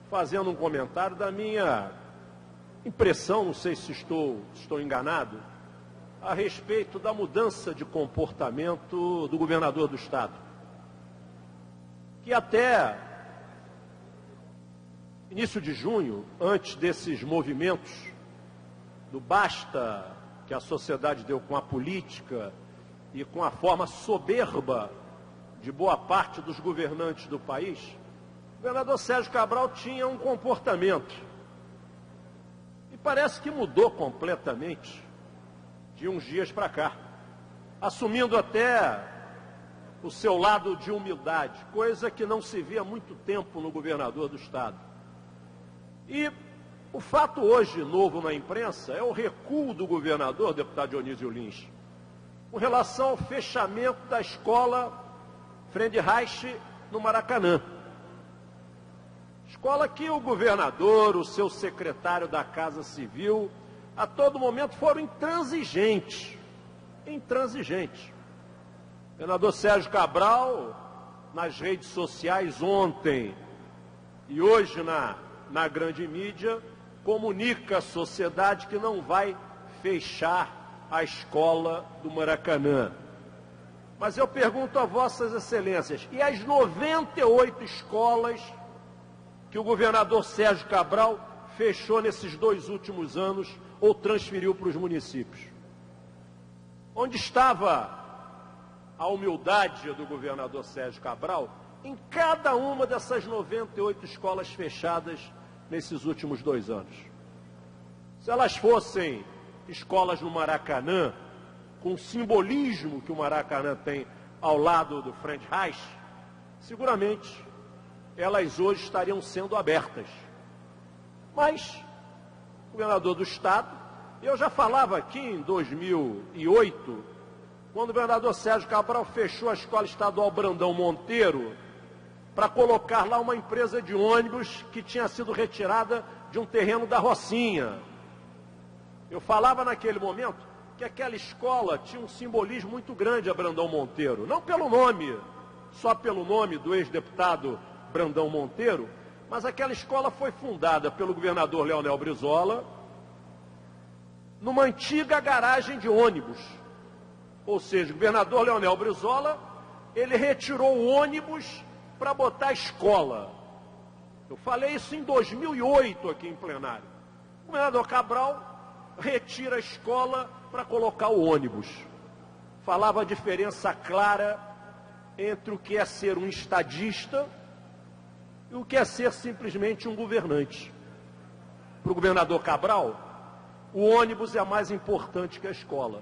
fazendo um comentário da minha impressão, não sei se estou enganado, a respeito da mudança de comportamento do governador do Estado, que até início de junho, antes desses movimentos do basta que a sociedade deu com a política e com a forma soberba de boa parte dos governantes do país, o governador Sérgio Cabral tinha um comportamento e parece que mudou completamente de uns dias para cá, assumindo até o seu lado de humildade, coisa que não se via há muito tempo no governador do Estado. E o fato hoje novo na imprensa é o recuo do governador, deputado Dionísio Lins, com relação ao fechamento da escola Friedreich no Maracanã. Escola que o governador, o seu secretário da Casa Civil, a todo momento foram intransigentes. O governador Sérgio Cabral, nas redes sociais ontem e hoje na grande mídia, comunica à sociedade que não vai fechar a escola do Maracanã. Mas eu pergunto a vossas excelências, e as 98 escolas que o governador Sérgio Cabral fechou nesses 2 últimos anos ou transferiu para os municípios? Onde estava a humildade do governador Sérgio Cabral em cada uma dessas 98 escolas fechadas nesses últimos 2 anos? Se elas fossem escolas no Maracanã, com o simbolismo que o Maracanã tem ao lado do Friedreich, seguramente elas hoje estariam sendo abertas. Mas o governador do Estado, eu já falava aqui em 2008, quando o governador Sérgio Cabral fechou a Escola Estadual Brandão Monteiro para colocar lá uma empresa de ônibus que tinha sido retirada de um terreno da Rocinha. Eu falava naquele momento que aquela escola tinha um simbolismo muito grande a Brandão Monteiro, não pelo nome, só pelo nome do ex-deputado Brandão Monteiro, mas aquela escola foi fundada pelo governador Leonel Brizola numa antiga garagem de ônibus. Ou seja, o governador Leonel Brizola, ele retirou o ônibus para botar a escola. Eu falei isso em 2008 aqui em plenário. O governador Cabral retira a escola para colocar o ônibus. Falava a diferença clara entre o que é ser um estadista e o que é ser simplesmente um governante. Para o governador Cabral, o ônibus é mais importante que a escola.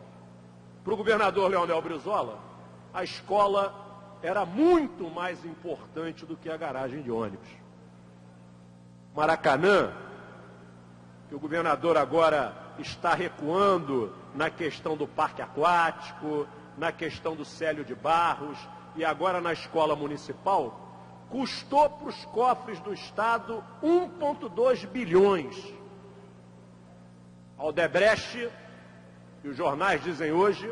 Para o governador Leonel Brizola, a escola era muito mais importante do que a garagem de ônibus. Maracanã, que o governador agora está recuando na questão do parque aquático, na questão do Célio de Barros e agora na escola municipal, custou para os cofres do Estado 1,2 bilhões. A Odebrecht, que os jornais dizem hoje,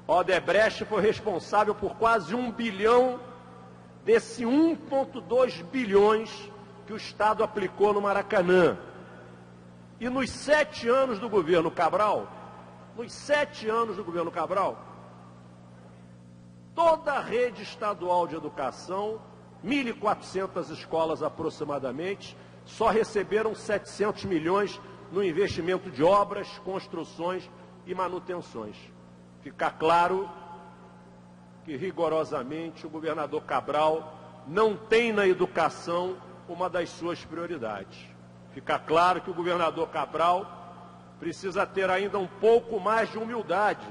a Odebrecht foi responsável por quase 1 bilhão desse 1,2 bilhões que o Estado aplicou no Maracanã. E nos 7 anos do governo Cabral, toda a rede estadual de educação, 1.400 escolas aproximadamente, só receberam 700 milhões no investimento de obras, construções e manutenções. Fica claro que rigorosamente o governador Cabral não tem na educação uma das suas prioridades. Fica claro que o governador Cabral precisa ter ainda um pouco mais de humildade.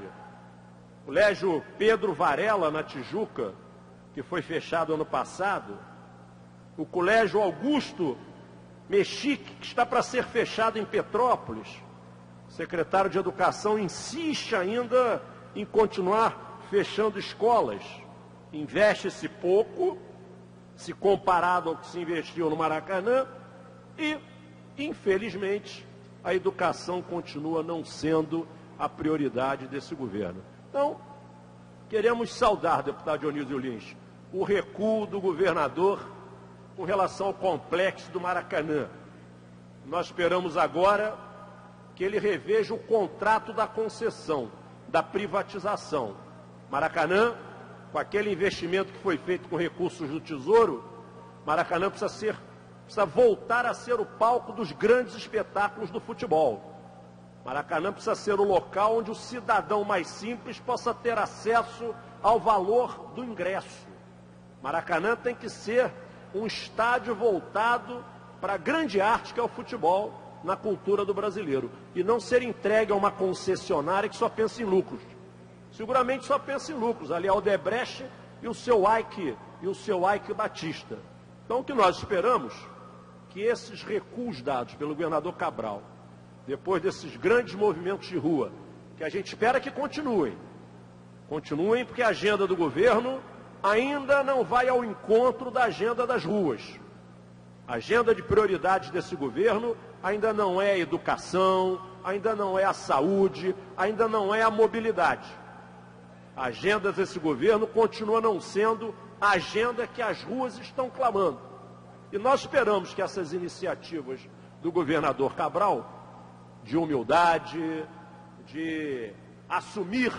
O Colégio Pedro Varela, na Tijuca, que foi fechado ano passado, o Colégio Augusto Mexique, que está para ser fechado em Petrópolis, o secretário de Educação insiste ainda em continuar fechando escolas. Investe-se pouco, se comparado ao que se investiu no Maracanã, e, infelizmente, a educação continua não sendo a prioridade desse governo. Então, queremos saudar, deputado Dionísio Lins, o recuo do governador com relação ao complexo do Maracanã. Nós esperamos agora que ele reveja o contrato da concessão, da privatização. Maracanã, com aquele investimento que foi feito com recursos do Tesouro, Maracanã precisa voltar a ser o palco dos grandes espetáculos do futebol. Maracanã precisa ser o local onde o cidadão mais simples possa ter acesso ao valor do ingresso. Maracanã tem que ser um estádio voltado para a grande arte que é o futebol na cultura do brasileiro e não ser entregue a uma concessionária que só pensa em lucros. Seguramente só pensa em lucros, ali é o Odebrecht e o seu Ike Batista. Então o que nós esperamos que esses recuos dados pelo governador Cabral, depois desses grandes movimentos de rua, que a gente espera que continuem porque a agenda do governo ainda não vai ao encontro da agenda das ruas. A agenda de prioridades desse governo ainda não é a educação, ainda não é a saúde, ainda não é a mobilidade. A agenda desse governo continua não sendo a agenda que as ruas estão clamando. E nós esperamos que essas iniciativas do governador Cabral, de humildade, de assumir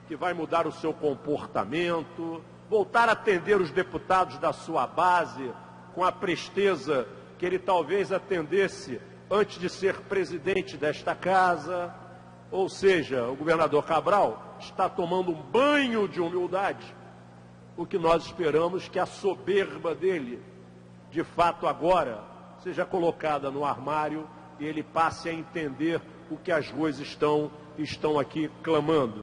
que vai mudar o seu comportamento, voltar a atender os deputados da sua base com a presteza que ele talvez atendesse antes de ser presidente desta casa. Ou seja, o governador Cabral está tomando um banho de humildade. O que nós esperamos que a soberba dele, de fato agora, seja colocada no armário e ele passe a entender o que as ruas estão aqui clamando.